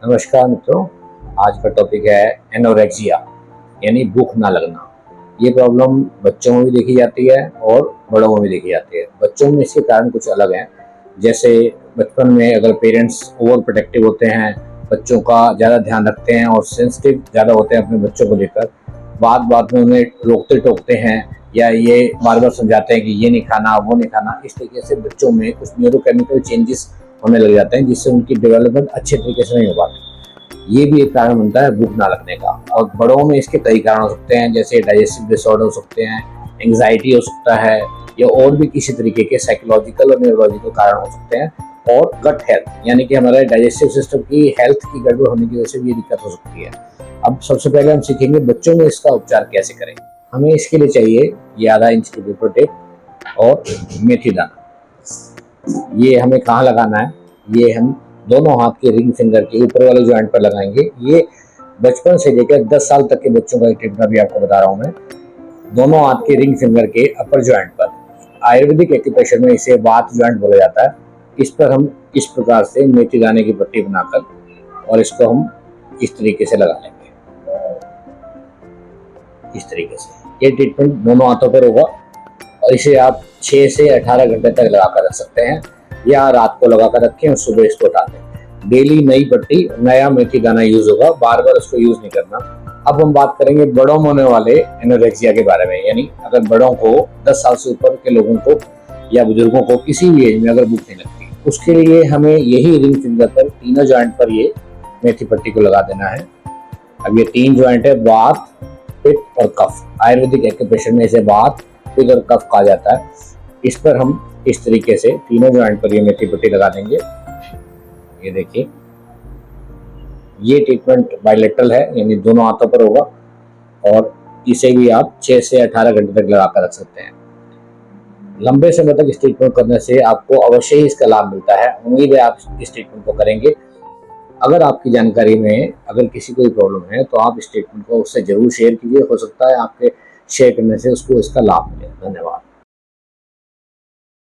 नमस्कार मित्रों। आज का टॉपिक है एनोरेक्सिया यानी भूख ना लगना। ये प्रॉब्लम बच्चों में भी देखी जाती है और बड़ों में भी देखी जाती है। बच्चों में इसके कारण कुछ अलग हैं, जैसे बचपन में अगर पेरेंट्स ओवर प्रोटेक्टिव होते हैं, बच्चों का ज़्यादा ध्यान रखते हैं और सेंसिटिव ज़्यादा होते हैं अपने बच्चों को लेकर, बात बात में उन्हें रोकते टोकते हैं या ये बार बार समझाते हैं कि ये नहीं खाना वो नहीं खाना, इस तरीके से बच्चों में कुछ न्यूरोकेमिकल चेंजेस होने लग जाते हैं जिससे उनकी डेवलपमेंट अच्छे तरीके से नहीं हो पाती। ये भी एक कारण बनता है भूख ना लगने का। और बड़ों में इसके कई कारण हो सकते हैं, जैसे डाइजेस्टिव डिसऑर्डर हो सकते हैं, एंग्जाइटी हो सकता है, या और भी किसी तरीके के साइकोलॉजिकल और न्यूरोलॉजिकल कारण हो सकते हैं। और गट हेल्थ यानी कि हमारे डाइजेस्टिव सिस्टम की हेल्थ की गड़बड़ होने की वजह से भी ये दिक्कत हो सकती है। अब सबसे पहले हम सीखेंगे बच्चों में इसका उपचार कैसे करें। हमें इसके लिए चाहिए ये आधा इंच की पेपर टेप और मेथी दाना। ये हमें कहाँ लगाना है? ये हम दोनों हाथ के रिंग फिंगर के ऊपर वाले जॉइंट पर लगाएंगे। ये बचपन से लेकर 10 साल तक के बच्चों का ट्रीटमेंट भी आपको बता रहा हूँ मैं। दोनों हाथ के रिंग फिंगर के अपर जॉइंट पर, आयुर्वेदिक एक्यूप्रेशर में इसे वात जॉइंट बोला जाता है। इस पर हम इस प्रकार से मेथी दाने की पट्टी बनाकर और इसको हम इस तरीके से लगा लेंगे। इस तरीके से ये ट्रीटमेंट दोनों हाथों पर होगा और इसे आप 6 से 18 घंटे तक लगा कर रख सकते हैं, या रात को लगा कर रखें और सुबह इसको उठा दें। डेली नई पट्टी नया मेथी दाना यूज होगा, बार बार उसको यूज नहीं करना। अब हम बात करेंगे बड़ों में होने वाले एनोरेक्सिया के बारे में, यानी अगर बड़ों को 10 साल से ऊपर के लोगों को या बुजुर्गों को किसी भी एज में अगर भूख नहीं लगती, उसके लिए हमें यही रिंग फिंगर पर तीनों जॉइंट पर ये मेथी पट्टी को लगा देना है। अब ये 3 जॉइंट है, वात, पित्त और कफ। आयुर्वेदिक एक्यूप्रेशर में इसे वात, पित्त और कफ कहा जाता है। इस पर हम इस तरीके से तीनों जॉइंट पर ये मेथी पट्टी लगा देंगे। ये देखिए, ये ट्रीटमेंट बायलेटरल है, यानी दोनों हाथों पर होगा और इसे भी आप 6 से 18 घंटे तक लगा कर रख सकते हैं। लंबे समय तक इस ट्रीटमेंट करने से आपको अवश्य ही इसका लाभ मिलता है। उम्मीद है आप इस ट्रीटमेंट को करेंगे। अगर आपकी जानकारी में अगर किसी को प्रॉब्लम है तो आप इस ट्रीटमेंट को उससे जरूर शेयर कीजिए। हो सकता है आपके शेयर करने से उसको इसका लाभ मिले। धन्यवाद।